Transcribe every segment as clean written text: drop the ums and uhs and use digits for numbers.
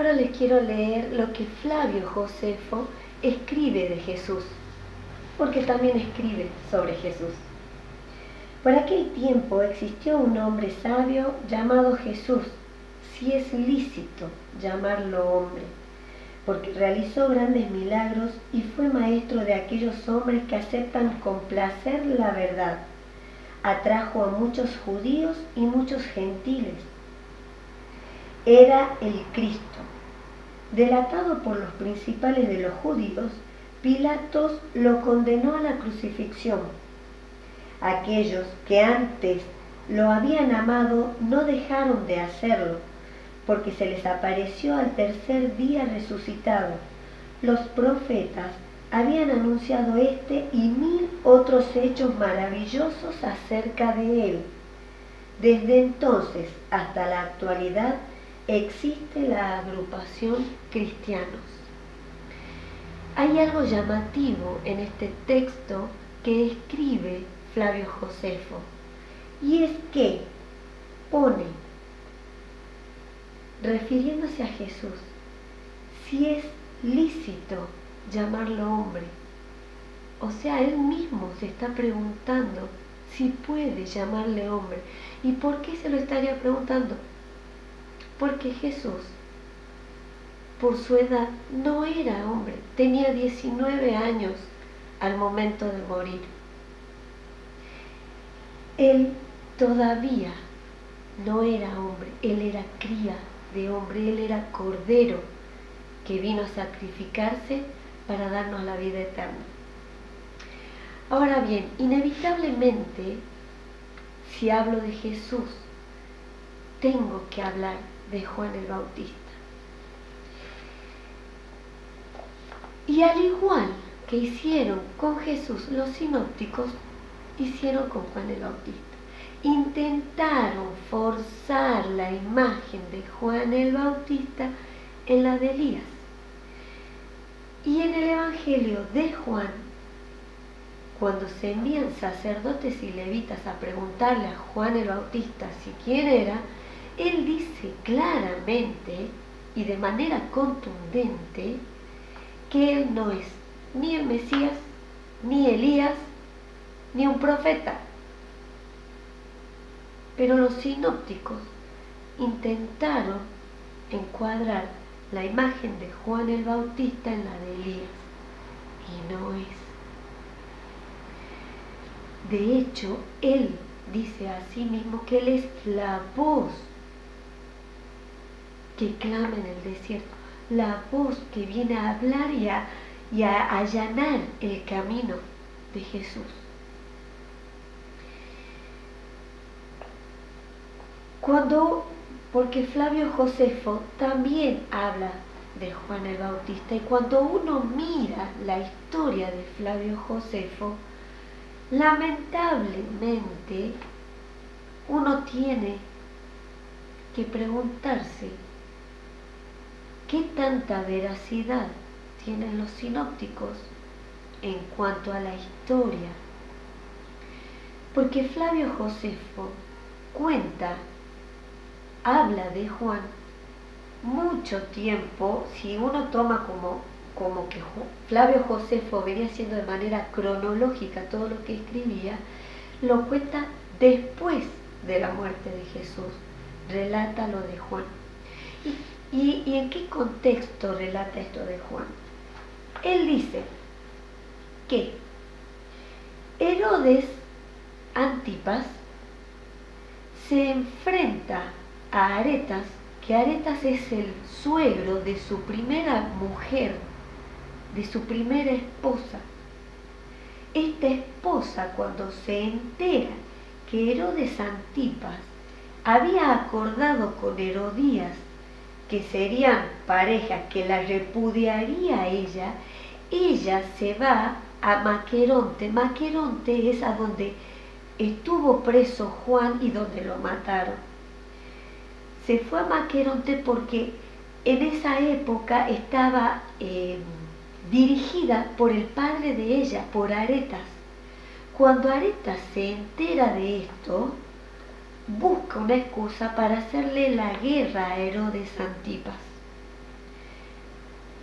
Ahora les quiero leer lo que Flavio Josefo escribe de Jesús, porque también escribe sobre Jesús. Por aquel tiempo existió un hombre sabio llamado Jesús, si es lícito llamarlo hombre, porque realizó grandes milagros y fue maestro de aquellos hombres que aceptan con placer la verdad. Atrajo a muchos judíos y muchos gentiles. Era el Cristo. Delatado por los principales de los judíos, Pilatos lo condenó a la crucifixión. Aquellos que antes lo habían amado no dejaron de hacerlo, porque se les apareció al tercer día resucitado. Los profetas habían anunciado este y 1000 otros hechos maravillosos acerca de él. Desde entonces hasta la actualidad existe la agrupación Cristianos. Hay algo llamativo en este texto que escribe Flavio Josefo, y es que pone, refiriéndose a Jesús, si es lícito llamarlo hombre. O sea, él mismo se está preguntando si puede llamarle hombre. ¿Y por qué se lo estaría preguntando? Porque Jesús, por su edad, no era hombre. Tenía 19 años al momento de morir. Él todavía no era hombre, él era cría de hombre, él era cordero que vino a sacrificarse para darnos la vida eterna. Ahora bien, inevitablemente, si hablo de Jesús, tengo que hablar de Juan el Bautista. Y al igual que hicieron con Jesús los sinópticos, hicieron con Juan el Bautista. Intentaron forzar la imagen de Juan el Bautista en la de Elías. Y en el Evangelio de Juan, cuando se envían sacerdotes y levitas a preguntarle a Juan el Bautista si quién era, él dice claramente y de manera contundente que él no es ni el Mesías, ni Elías, ni un profeta. Pero los sinópticos intentaron encuadrar la imagen de Juan el Bautista en la de Elías, y no es. De hecho, él dice a sí mismo que él es la voz que clama en el desierto, la voz que viene a hablar y a allanar el camino de Jesús. Porque Flavio Josefo también habla de Juan el Bautista, y cuando uno mira la historia de Flavio Josefo, lamentablemente uno tiene que preguntarse qué tanta veracidad tienen los sinópticos en cuanto a la historia. Porque Flavio Josefo habla de Juan mucho tiempo. Si uno toma como que Flavio Josefo venía haciendo de manera cronológica todo lo que escribía, lo cuenta después de la muerte de Jesús, relata lo de Juan. ¿Y en qué contexto relata esto de Juan? Él dice que Herodes Antipas se enfrenta a Aretas, que Aretas es el suegro de su primera mujer, de su primera esposa. Esta esposa, cuando se entera que Herodes Antipas había acordado con Herodías que serían pareja, que la repudiaría a ella se va a Maqueronte. Maqueronte es a donde estuvo preso Juan y donde lo mataron. Se fue a Maqueronte porque en esa época estaba dirigida por el padre de ella, por Aretas. Cuando Aretas se entera de esto, busca una excusa para hacerle la guerra a Herodes Antipas.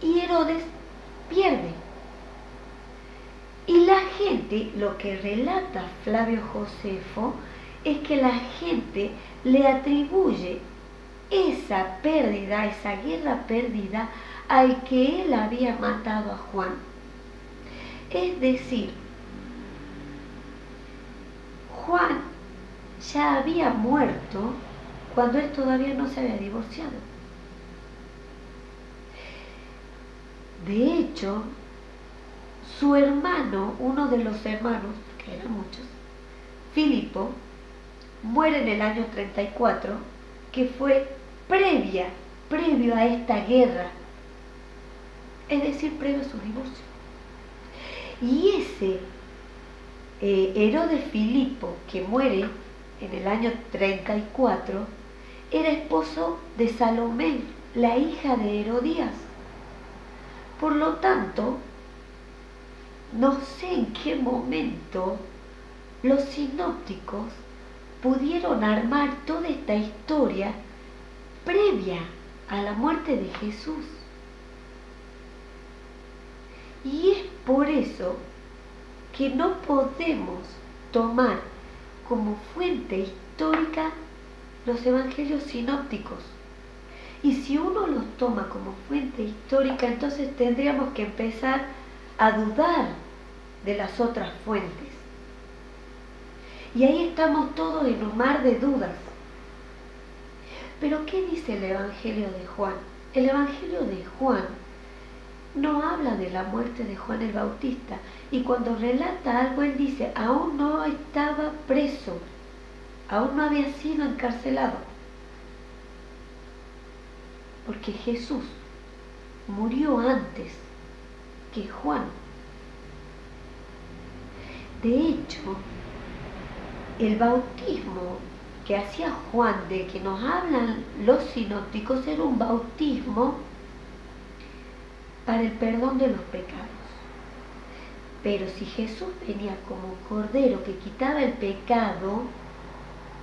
y Herodes pierde. Y la gente, lo que relata Flavio Josefo, es que la gente le atribuye esa pérdida, esa guerra perdida, al que él había matado a Juan. Es decir, Juan ya había muerto cuando él todavía no se había divorciado. De hecho, su hermano, uno de los hermanos, que eran muchos, Filipo, muere en el año 34, que fue previo a esta guerra, es decir, previo a su divorcio. Y ese Herodes Filipo, que muere en el año 34, era esposo de Salomé, la hija de Herodías. Por lo tanto, no sé en qué momento los sinópticos pudieron armar toda esta historia previa a la muerte de Jesús. Y es por eso que no podemos tomar como fuente histórica los evangelios sinópticos. Y si uno los toma como fuente histórica, entonces tendríamos que empezar a dudar de las otras fuentes. Y ahí estamos todos en un mar de dudas. Pero ¿qué dice el Evangelio de Juan? El Evangelio de Juan no habla de la muerte de Juan el Bautista. Y cuando relata algo, él dice, aún no estaba preso, aún no había sido encarcelado. Porque Jesús murió antes que Juan. De hecho, el bautismo que hacía Juan, de que nos hablan los sinópticos, era un bautismo para el perdón de los pecados. Pero si Jesús venía como cordero que quitaba el pecado,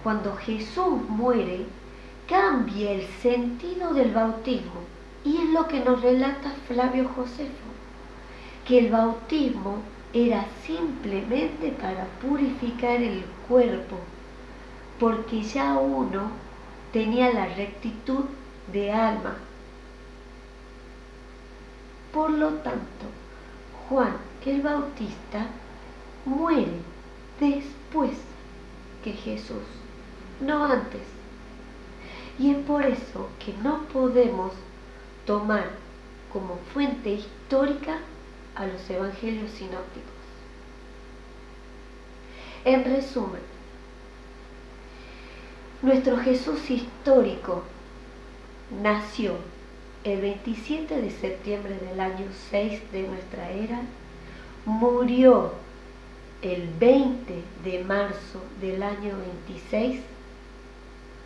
cuando Jesús muere, cambia el sentido del bautismo. Y es lo que nos relata Flavio Josefo, que el bautismo era simplemente para purificar el cuerpo, porque ya uno tenía la rectitud de alma. Por lo tanto, Juan el Bautista muere después que Jesús, no antes. Y es por eso que no podemos tomar como fuente histórica a los evangelios sinópticos. En resumen, nuestro Jesús histórico nació el 27 de septiembre del año 6 de nuestra era, murió el 20 de marzo del año 26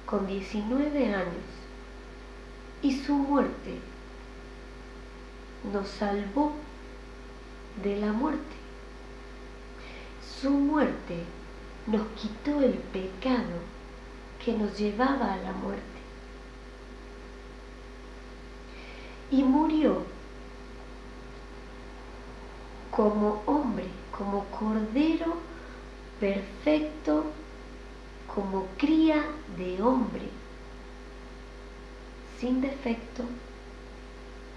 con 19 años, y su muerte nos salvó de la muerte. Su muerte nos quitó el pecado que nos llevaba a la muerte. Y murió como hombre, como cordero perfecto, como cría de hombre, sin defecto,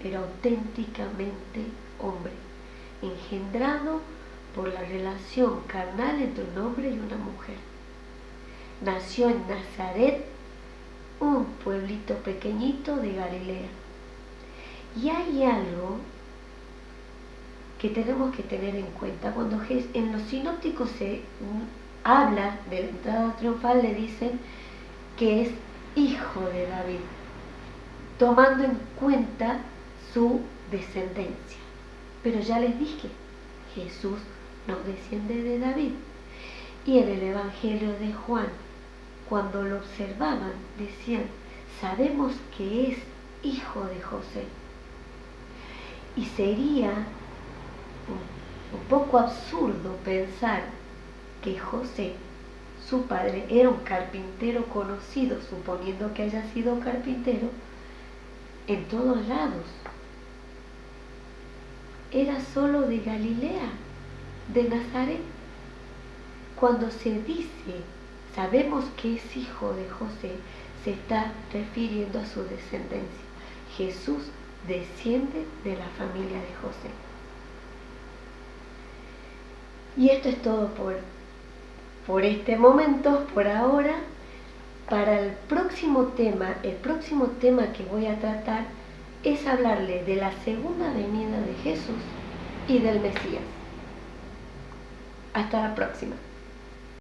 pero auténticamente hombre, engendrado por la relación carnal entre un hombre y una mujer. Nació en Nazaret, un pueblito pequeñito de Galilea. Y hay algo que tenemos que tener en cuenta. Cuando en los sinópticos se habla de la entrada triunfal, le dicen que es hijo de David, tomando en cuenta su descendencia. Pero ya les dije, Jesús no desciende de David. Y en el Evangelio de Juan, cuando lo observaban, decían, sabemos que es hijo de José. Y sería un poco absurdo pensar que José, su padre, era un carpintero conocido, suponiendo que haya sido carpintero, en todos lados. era solo de Galilea, de Nazaret. Cuando se dice, sabemos que es hijo de José, se está refiriendo a su descendencia. Jesús desciende de la familia de José. Y esto es todo por este momento, por ahora. Para el próximo tema que voy a tratar es hablarle de la segunda venida de Jesús y del Mesías. Hasta la próxima.